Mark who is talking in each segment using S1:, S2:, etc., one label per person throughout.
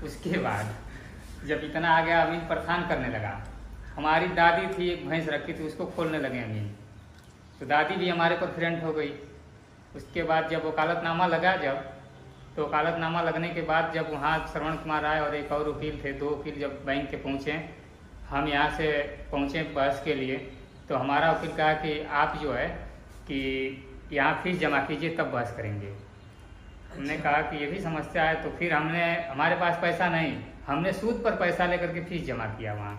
S1: उसके बाद जब इतना आ गया, अमीन परेशान करने लगा। हमारी दादी थी, एक भैंस रखी थी, उसको खोलने लगे अमीन, तो दादी भी हमारे पर फ्रेंड हो गई। उसके बाद जब वकालतनामा लगा, तो वकालतनामा लगने के बाद जब वहाँ श्रवण कुमार आए और एक और वकील थे, 2 वकील जब बैंक के पहुँचे, हम यहाँ से पहुँचे बहस के लिए, तो हमारा वकील कहा कि आप जो है कि यहाँ फीस जमा कीजिए तब बहस करेंगे। हमने कहा कि ये भी समस्या है, तो फिर हमारे पास पैसा नहीं, हमने सूद पर पैसा लेकर के फीस जमा किया वहाँ।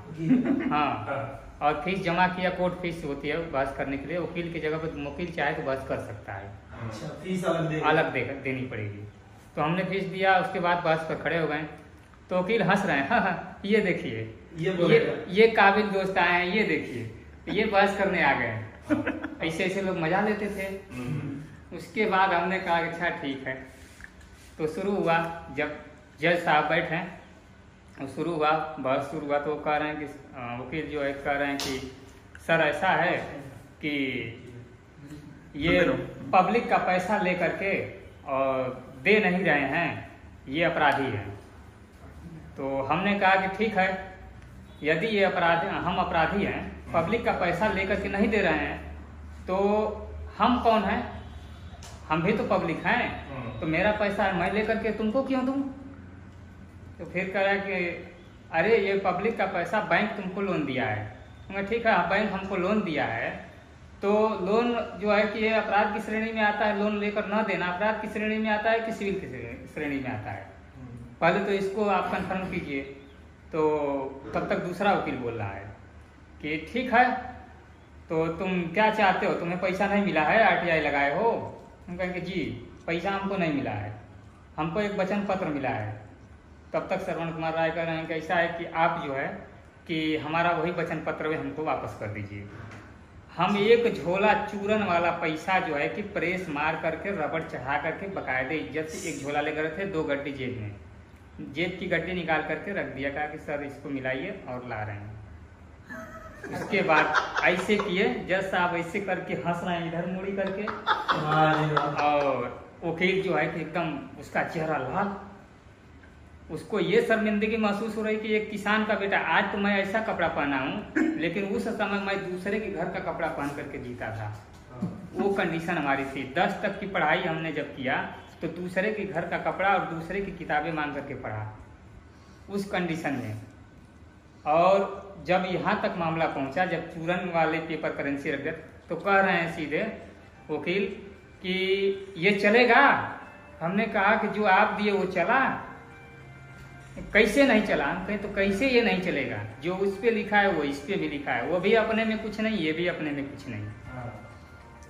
S1: हाँ, और फीस जमा किया, कोर्ट फीस होती है बहस करने के लिए, वकील की जगह पर वकील चाहे तो बहस कर सकता है।
S2: अच्छा, फीस अलग
S1: देनी पड़ेगी। तो हमने फीस दिया, उसके बाद बहस पर खड़े हो गए, तो वकील हंस रहे हैं, हाँ, ये देखिए ये काबिल दोस्त आए हैं, ये देखिए ये बहस करने आ गए। ऐसे ऐसे लोग मजा लेते थे। उसके बाद हमने कहा अच्छा ठीक है, तो शुरू हुआ। जब जज साहब बैठे और शुरू हुआ, बहस शुरू हुआ, तो वो कह रहे हैं कि वकील जो है कह रहे हैं कि सर ऐसा है कि ये पब्लिक का पैसा लेकर के और दे नहीं रहे हैं, ये अपराधी हैं। तो हमने कहा कि ठीक है, यदि ये हम अपराधी हैं, पब्लिक का पैसा लेकर के नहीं दे रहे हैं, तो हम कौन हैं? हम भी तो पब्लिक हैं, तो मेरा पैसा मैं लेकर के तुमको क्यों दूं? तो फिर कह रहा है कि अरे ये पब्लिक का पैसा बैंक तुमको लोन दिया है। ठीक है, बैंक हमको लोन दिया है, तो लोन जो है कि ये अपराध की श्रेणी में आता है, लोन लेकर न देना अपराध की श्रेणी में आता है कि सिविल की श्रेणी में आता है? पहले तो इसको आप कंफर्म कीजिए। तो तब तक दूसरा वकील बोल रहा है कि ठीक है, तो तुम क्या चाहते हो, तुम्हें पैसा नहीं मिला है, RTI लगाए हो? हम कहेंगे जी पैसा हमको नहीं मिला है, हमको एक वचन पत्र मिला है। तब तक श्रवण कुमार राय कह रहे हैं कि ऐसा है कि आप जो है कि हमारा वही वचन पत्र में हमको वापस कर दीजिए। हम एक झोला चूरन वाला पैसा जो है कि प्रेस मार करके रबड़ चढ़ा करके बाकायदे इज्जत से एक झोला ले गए थे, 2 गड्डी जेब में, जेब की गड्डी निकाल करके रख दिया, कहा कि सर इसको मिलाइए और ला रहे हैं। उसके बाद ऐसे किए, जज साहब ऐसे करके हंस रहे हैं इधर मुड़ी करके, और वकील जो है कि एकदम उसका चेहरा लाल, उसको ये शर्मिंदगी महसूस हो रही कि एक किसान का बेटा, आज तो मैं ऐसा कपड़ा पहना हूँ, लेकिन उस समय मैं दूसरे के घर का कपड़ा पहन करके जीता था। वो कंडीशन हमारी थी। 10 तक की पढ़ाई हमने जब किया तो दूसरे के घर का कपड़ा और दूसरे की किताबें मांग करके पढ़ा, उस कंडीशन में। और जब यहाँ तक मामला पहुँचा, जब चूरन वाले पेपर करेंसी रख दिया, तो कह रहे हैं सीधे वकील कि ये चलेगा? हमने कहा कि जो आप दिए वो चला, कैसे नहीं चला? हम कहें तो कैसे ये नहीं चलेगा? जो उस पे लिखा है वो इस पे भी लिखा है, वो भी अपने में कुछ नहीं, ये भी अपने में कुछ नहीं।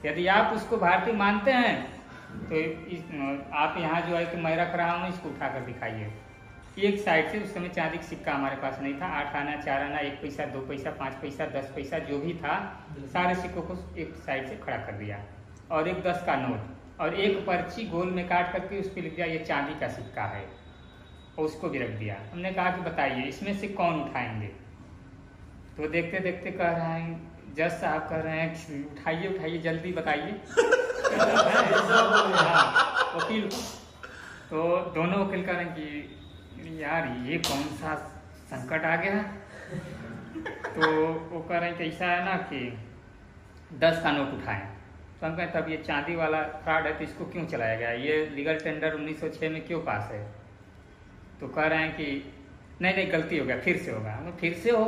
S1: यदि आप उसको भारतीय मानते हैं तो आप यहाँ जो है कि मैं रख रहा हूँ, इसको उठा कर दिखाइए। एक साइड से, उस समय चांदी का सिक्का हमारे पास नहीं था, 8 आना, 4 आना, 1 पैसा, 2 पैसा, 5 पैसा, 10 पैसा जो भी था, सारे सिक्कों को एक साइड से खड़ा कर दिया, और एक 10 का नोट और एक पर्ची गोल में काट करके उस पर लिख दिया ये चांदी का सिक्का है, और उसको भी रख दिया। हमने कहा कि बताइए इसमें से कौन उठाएंगे? तो देखते देखते कह रहे हैं, जज साहब कह रहे हैं कि उठाइए उठाइए जल्दी बताइए। वकील, तो दोनों वकील कह रहे हैं कि यार ये कौन सा संकट आ गया? तो वो कह रहे हैं कि ऐसा है ना कि 10 का नोट उठाएं। तो हम कहें तब ये चांदी वाला फ्रॉड है तो इसको क्यों चलाया गया? ये लीगल टेंडर 1906 में क्यों पास है? तो कह रहे हैं कि नहीं गलती हो गया, फिर से होगा। फिर से हो,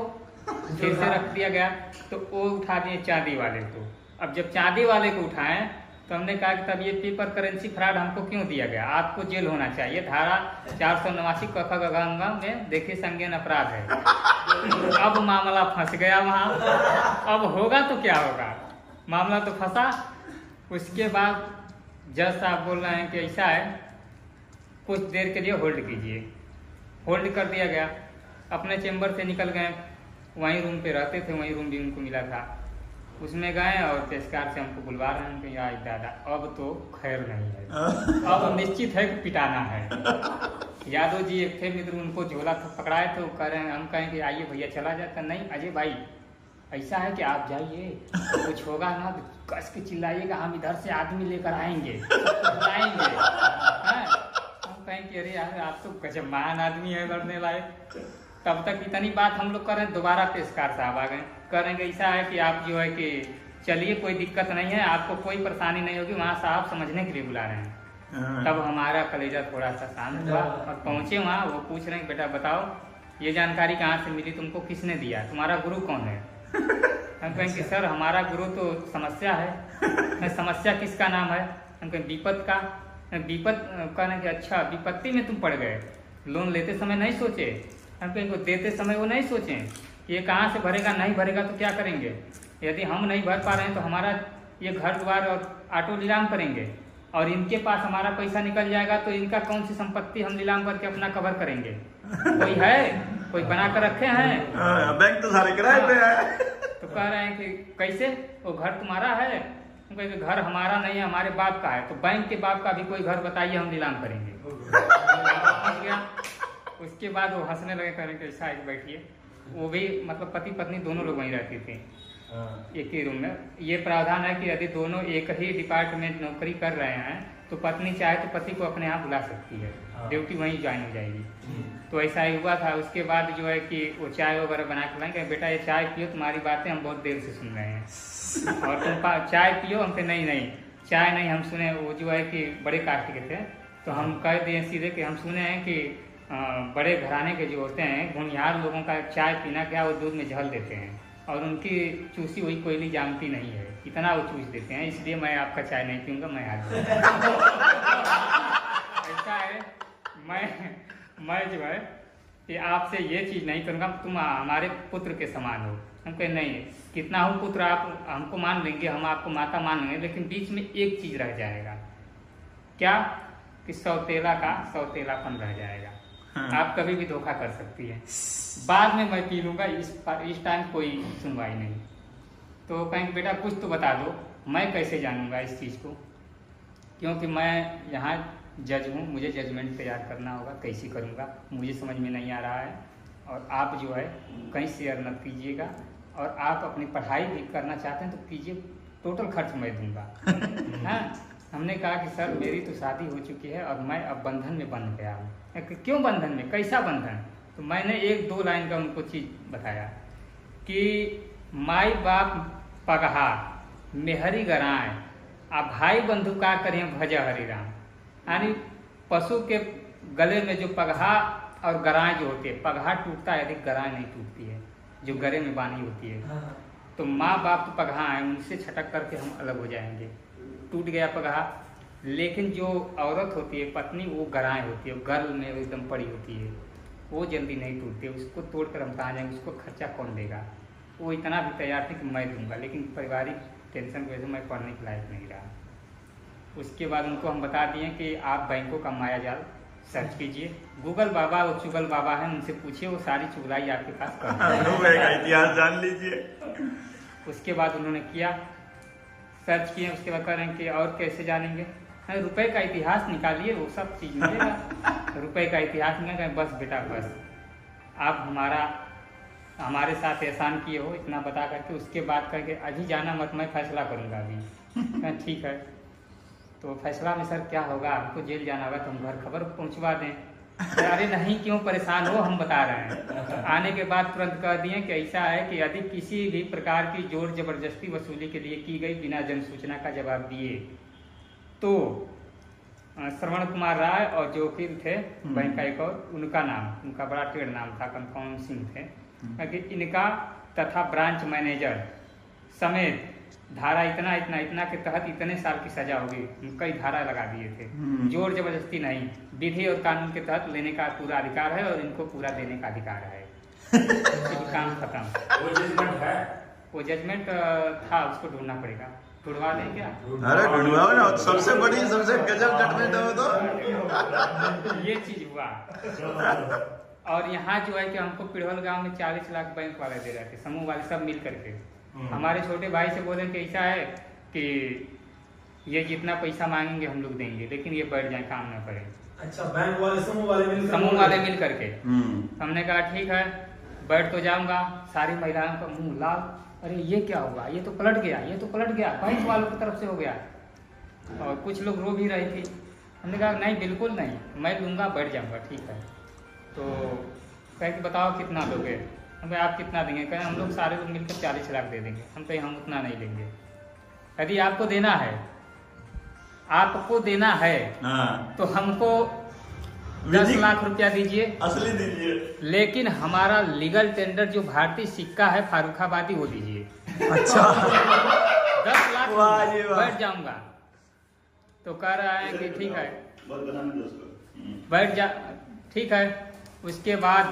S1: फिर से रख दिया गया, तो वो उठा दिए चांदी वाले को। अब जब चांदी वाले को उठाएं तो हमने कहा कि तब ये पेपर करेंसी फ्रॉड हमको क्यों दिया गया? आपको जेल होना चाहिए, धारा 489 क ख ग घ में देखिए संज्ञेय अपराध है। अब मामला फंस गया वहाँ। अब होगा तो क्या होगा, मामला तो फंसा। उसके बाद जज साहब बोल रहे हैं कि ऐसा है, कुछ देर के लिए होल्ड कीजिए। होल्ड कर दिया गया। अपने चेम्बर से निकल गए, वहीं रूम पे रहते थे, वहीं रूम भी उनको मिला था, उसमें गए और पेशकार से हमको बुलवा रहे हैं कि यार दादा अब तो खैर नहीं है, अब निश्चित है कि पिटाना है। यादव जी एक थे मित्र, उनको झोला पकड़ाए तो कह रहे हैं, हम कहें कि आइए भैया चला जाता। नहीं अजय भाई ऐसा है कि आप जाइए, कुछ होगा ना तो कस के चिल्लाइएगा, हम इधर से आदमी लेकर आएंगे, लाएंगे। कहें कि अरे यार आप तो गजब महान आदमी है लड़ने लायक। तब तक इतनी बात हम लोग कर रहे हैं, दोबारा पेशकार साहब आ गए, कह रहे हैं ऐसा है कि आप जो है कि चलिए कोई दिक्कत नहीं है, आपको कोई परेशानी नहीं होगी, वहाँ साहब समझने के लिए बुला रहे हैं। तब हमारा कलेजा थोड़ा सा शांत हुआ और पहुँचे वहाँ। वो पूछ रहे हैं बेटा बताओ ये जानकारी कहाँ से मिली, तुमको किसने दिया, तुम्हारा गुरु कौन है? हम कहें कि सर हमारा गुरु तो समस्या है। समस्या किसका नाम है? हम कहें विपत का। विपत कहने कि अच्छा विपत्ति में तुम पड़ गए, लोन लेते समय नहीं सोचे? हम कहें को देते समय वो नहीं सोचें ये कहाँ से भरेगा, नहीं भरेगा तो क्या करेंगे? यदि हम नहीं भर पा रहे हैं तो हमारा ये घर द्वार और ऑटो नीलाम करेंगे, और इनके पास हमारा पैसा निकल जाएगा तो इनका कौन सी संपत्ति हम नीलाम करके अपना कवर करेंगे? कोई है? कोई बना कर रखे हैं?
S3: बैंक तो सारे किराए पे है।
S1: तो कह रहे हैं कि कैसे, वो घर तुम्हारा है? हम कहेंगे घर हमारा नहीं है, हमारे बाप का है। तो बैंक के बाप का भी कोई घर बताइए, हम नीलाम करेंगे। समझ गया? उसके बाद वो हंसने लगे, कह रहे हैं कि ऐसा एक बैठिए। वो भी मतलब पति पत्नी दोनों लोग वहीं रहते थे एक ही रूम में। ये प्रावधान है कि यदि दोनों एक ही डिपार्टमेंट नौकरी कर रहे हैं तो पत्नी चाहे तो पति को अपने यहाँ बुला सकती है, ड्यूटी वहीं ज्वाइन हो जाएगी। तो ऐसा ही हुआ था। उसके बाद जो है कि वो चाय वगैरह बना के लाएंगे, बेटा ये चाय पियो, तुम्हारी बातें हम बहुत देर से सुन रहे हैं और तुम चाय पियो। हमसे नहीं नहीं चाय नहीं हम सुने। वो जो है कि बड़े कास्ट के थे तो हम कह दिए सीधे कि हम सुने हैं कि बड़े घराने के जो होते हैं होनहार लोगों का चाय पीना क्या वो दूध में झल देते हैं, और उनकी चूसी हुई कोयली जानती नहीं है, इतना वो चूस देते हैं, इसलिए मैं आपका चाय नहीं पीऊंगा, मैं आज ऐसा है। मैं जो है कि आपसे ये चीज़ नहीं करूँगा, तुम हमारे पुत्र के समान हो। हम कहे नहीं, कितना हो पुत्र आप हमको मान लेंगे, हम आपको माता मान लेंगे, लेकिन बीच में एक चीज़ रह जाएगा। क्या? कि सौतेला का सौतेलापन रह जाएगा। आप कभी भी धोखा कर सकती है, बाद में मैं पी लूंगा, इस टाइम कोई सुनवाई नहीं। तो कहेंगे बेटा कुछ तो बता दो, मैं कैसे जानूंगा इस चीज़ को, क्योंकि मैं यहाँ जज हूँ, मुझे जजमेंट तैयार करना होगा, कैसे करूँगा मुझे समझ में नहीं आ रहा है। और आप जो है कहीं शेयर मत कीजिएगा, और आप अपनी पढ़ाई भी करना चाहते हैं तो कीजिए, टोटल खर्च मैं दूंगा। हाँ, हमने कहा कि सर मेरी तो शादी हो चुकी है और मैं अब बंधन में बंध गया हूँ। क्यों बंधन में, कैसा बंधन? तो मैंने एक दो लाइन का उनको चीज़ बताया कि माई बाप पगहा मेहरी गराए आ भाई बंधु का करें भज हरि राम। यानी पशु के गले में जो पगहा और गराएं जो होती है, पगहा टूटता है यदि गराएं नहीं टूटती है जो गले में बांधी होती है। तो माँ बाप तो पगहा है, उनसे छटक करके हम अलग हो जाएंगे, टूट गया पगहा। लेकिन जो औरत होती है पत्नी, वो गराएं होती है, वो गल में एकदम पड़ी होती है, वो जल्दी नहीं टूटती है। उसको तोड़कर हम कहाँ जाएंगे, उसको खर्चा कौन देगा? वो इतना भी तैयार थे कि मैं दूंगा, लेकिन पारिवारिक टेंशन की वजह से मैं पढ़ने के लायक नहीं रहा। उसके बाद उनको हम बता दिए कि आप बैंकों का माया जाल सर्च कीजिए, गूगल बाबा और चुगल बाबा हैं, उनसे पूछिए, वो सारी चुगलाई आपके पास कर
S3: इतिहास जान लीजिए।
S1: उसके बाद उन्होंने किया, सर्च किए। उसके बाद कह रहे हैं कि और कैसे जानेंगे? रुपए का इतिहास निकालिए, वो सब चीज़ मिलेगा। रुपए का इतिहास मिलेगा। बस बेटा बस आप हमारे साथ एहसान किए हो, इतना बता करके उसके बाद करके अभी जाना मत, मैं फैसला करूँगा अभी। ठीक है, तो फैसला में सर क्या होगा? हमको जेल जाना होगा तो हम घर खबर पहुँचवा दें। अरे नहीं, क्यों परेशान हो, हम बता रहे हैं। आने के बाद तुरंत कह दिए कि ऐसा है कि यदि किसी भी प्रकार की जोर जबरदस्ती वसूली के लिए की गई बिना जन सूचना का जवाब दिए तो श्रवण कुमार राय और जो वकील थे बैंक का एक और, उनका बड़ा टेढ़ नाम था, कन्फर्म सिंह थे, कि इनका तथा ब्रांच मैनेजर समेत धारा इतना इतना इतना के तहत इतने साल की सजा होगी, कई धारा लगा दिए थे। जोर जबरदस्ती नहीं, विधि और कानून के तहत लेने का पूरा अधिकार है और इनको पूरा देने का अधिकार है। काम खत्म। वो जजमेंट था, उसको ढूंढना पड़ेगा, ढूंढवा दें क्या?
S3: अरे ढूंढवाओ ना, सबसे बड़ी सबसे गजब जजमेंट है तो
S1: ये चीज हुआ। और यहाँ जो है कि हमको पिड़वल गांव में 40 लाख बैंक वाले दे रहे थे, समूह वाले सब मिल करके। हमारे छोटे भाई से बोले कि ऐसा है कि ये जितना पैसा मांगेंगे हम लोग देंगे, लेकिन ये बैठ जाए, काम ना करें।
S2: अच्छा, बैंक वाले समूह वाले मिल करके।
S1: हमने कहा ठीक है, बैठ तो जाऊंगा। सारी महिलाओं का मुंह लाल, अरे ये क्या हुआ, ये तो पलट गया, ये तो पलट गया, बैंक वालों की तरफ से हो गया। और कुछ लोग रो भी रही थी। हमने कहा नहीं बिल्कुल नहीं, मैं लूँगा, बैठ जाऊँगा। ठीक है, तो कहे कि बताओ कितना दोगे? हम कहे आप कितना देंगे? कहें हम लोग सारे लोग मिलकर 40 लाख दे देंगे। हम कहे हम उतना नहीं लेंगे। यदि आपको देना है, आपको देना है तो हमको 10 लाख रुपया दीजिए,
S3: असली दीजिए,
S1: लेकिन हमारा लीगल टेंडर जो भारतीय सिक्का है फारूखाबादी वो दीजिए।
S4: अच्छा
S1: 10 लाख
S4: वाह जी वाह।
S1: बैठ जाऊंगा। तो कह रहा है कि ठीक है
S3: बहुत बनाने दो उसको।
S1: बैठ जा, ठीक है। उसके बाद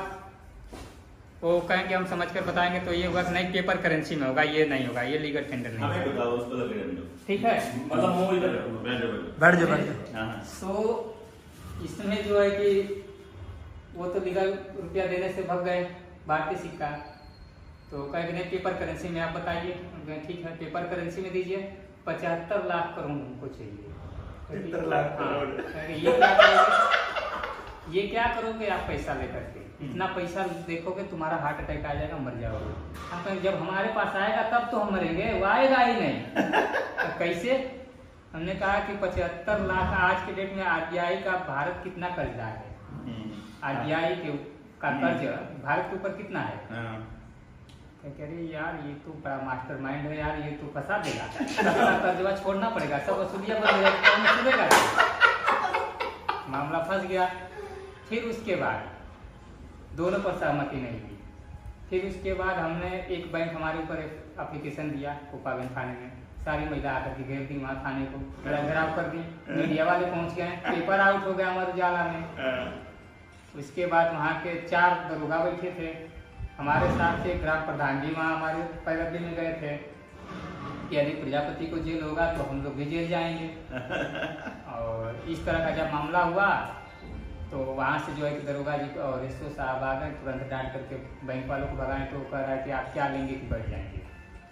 S1: वो कहेंगे हम समझ कर बताएंगे, तो ये होगा कि नहीं पेपर करेंसी में होगा, ये नहीं होगा, ये लीगल टेंडर नहीं
S3: हमें
S1: होगा।
S3: बताओ उसको लगे रहने दो।
S1: ठीक है,
S3: मतलब वो इधर बैठ जाओ।
S4: बैठ जाओ बैठ जाओ।
S3: हाँ
S1: तो इसमें जो है कि वो तो लीगल रुपया देने से भग गए भारतीय सिक्का। तो कहेंगे नहीं पेपर करेंसी में आप बताइए। हम कहें ठीक है पेपर करेंसी में दीजिए, 75 लाख करोड़ हमको चाहिए।
S3: 75 लाख करोड़।
S1: कहेंगे ये क्या करोगे आप पैसा लेकर के? इतना पैसा देखोगे तुम्हारा हार्ट अटैक आ जाएगा, मर जाओगे। हम कहें जब हमारे पास आएगा तब तो हम मरेंगे, वो आएगा ही नहीं। तो कैसे? हमने कहा कि 75 लाख आज के डेट में आरबीआई का भारत कितना कर्जदार है? आरबीआई का कर्ज भारत के ऊपर कितना है? कह रहे यार ये तो बड़ा मास्टर माइंड है यार, ये तो फंसा देगा। सबका कर्जवा छोड़ना पड़ेगा, सब वसूलिया बन जाएगा, कौन सुनेगा? मामला फंस गया। फिर उसके बाद दोनों पर सहमति नहीं हुई। फिर उसके बाद हमने एक बैंक हमारे ऊपर एप्लीकेशन दिया कोपागंज थाने में। सारी महिला आकर के घेर दी वहाँ थाने को, घेराव कर दी। मीडिया वाले पहुँच गए, पेपर आउट हो गया हमारे उजाला में। उसके बाद वहाँ के 4 दरोगा बैठे थे हमारे साथ से, ग्राम प्रधान जी वहाँ हमारे पैरवी में गए थे कि यदि प्रजापति को जेल होगा तो हम लोग भी जेल जाएंगे। और इस तरह का जब मामला हुआ तो वहाँ से जो है कि दरोगा जी और एसओ साहब आ गए, तुरंत डांट करके बैंक वालों को भगाएं। तो कह रहा है कि आप क्या लेंगे कि बैठ जाएंगे?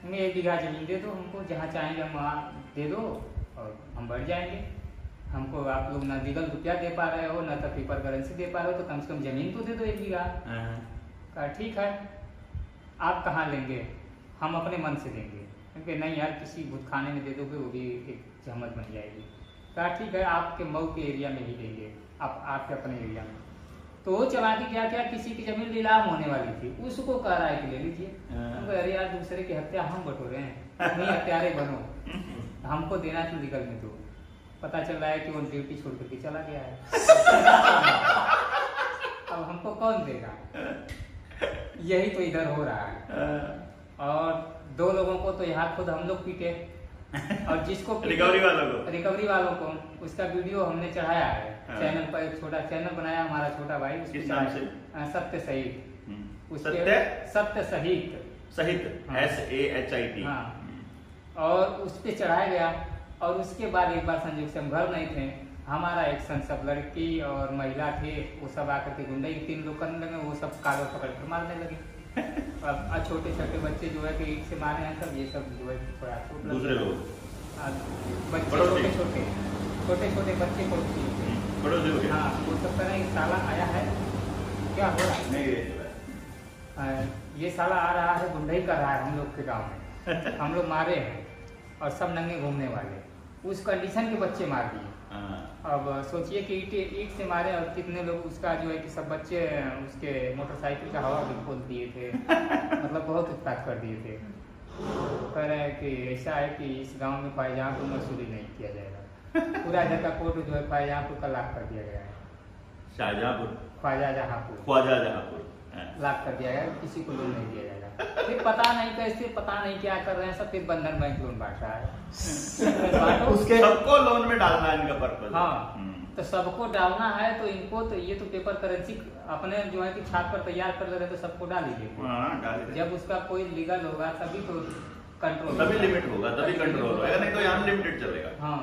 S1: हमें 1 बीघा जमीन दे दो, हमको जहाँ चाहेंगे हम वहाँ दे दो और हम बैठ जाएंगे। हमको आप लोग ना लीगल रुपया दे पा रहे हो, ना तो पेपर करेंसी दे पा रहे हो, तो कम से कम जमीन तो दे दो 1 बीघा। कहा ठीक है, आप कहाँ लेंगे? हम अपने मन से देंगे। क्योंकि नहीं यार किसी भूतखाने में दे दोगे वो भी एक जहमत बन जाएगी। कहा ठीक है आपके मऊ के एरिया में ही देंगे, आप आपके अपने एरिया में। तो वो चला के क्या किसी की जमीन नीलाम होने वाली थी, उसको कह रहा है कि ले लीजिए। अरे यार दूसरे की हत्या हम बटोरे हैं, नहीं हत्यारे बनो, हमको देना तो लीगल में दो। पता चल रहा है कि वो ड्यूटी छोड़ करके चला गया है। अब हमको कौन देगा? यही तो इधर हो रहा है। और 2 लोगों को तो यहाँ खुद हम लोग पीटे, और जिसको रिकवरी वालों को उसका वीडियो हमने चढ़ाया है चैनल पर। एक छोटा चैनल बनाया हमारा छोटा भाई,
S3: किस नाम से?
S1: सत्य सहित। सत्य सहित
S3: SAHIT।
S1: हाँ, और उस पे चढ़ाया गया। और उसके बाद एक बार संजोग से हम घर नहीं थे, हमारा एक्शन सब लड़की और महिला थे, वो सब आकर के गुंडे 3 लोग करने लगे, वो सब कागज पकड़ कर मारने लगे। अब छोटे छोटे बच्चे जो है कि ईंट से मारे हैं सब, ये सब जो है थोड़ा
S3: दूसरे लोग
S1: बच्चे छोटे छोटे बच्चे पड़ोसी। हाँ वो सब कह रहे हैं साला आया है, क्या हो रहा है? ये साला आ रहा है, गुंडई कर रहा है हम लोग के गाँव में, हम लोग मारे हैं और सब नंगे घूमने वाले। उस कंडीशन के बच्चे मार दिए। अब सोचिए कि ईंट से मारे और कितने लोग, उसका जो है कि सब बच्चे उसके मोटरसाइकिल का हवा भी खोल दिए थे। मतलब बहुत उत्पात कर दिए थे। कह रहे हैं कि ऐसा है कि इस गांव में ख्वाजापुर में वसूली नहीं किया जाएगा। पूरा इधर का कोर्ट जो है ख्वाजापुर का लाख कर दिया गया है। ख्वाजाजहाँपुर लाख कर दिया गया, किसी को लोन नहीं दिया जाएगा। फिर पता नहीं कैसे, पता नहीं क्या कर रहे हैं सब। फिर बंधन बैंक लोन बांट रहा है।
S3: उसके सबको लोन में डालना है इनका पर्पस।
S1: हाँ तो सबको डालना है, तो इनको तो ये तो पेपर करेंसी अपने जो है कि छाप पर तैयार कर ले रहे, तो सबको डाल दीजिए। जब उसका कोई लीगल होगा तभी तो कंट्रोल,
S3: तभी लिमिट होगा, तभी कंट्रोल होगा, नहीं तो यहाँ लिमिटेड चलेगा।
S1: हाँ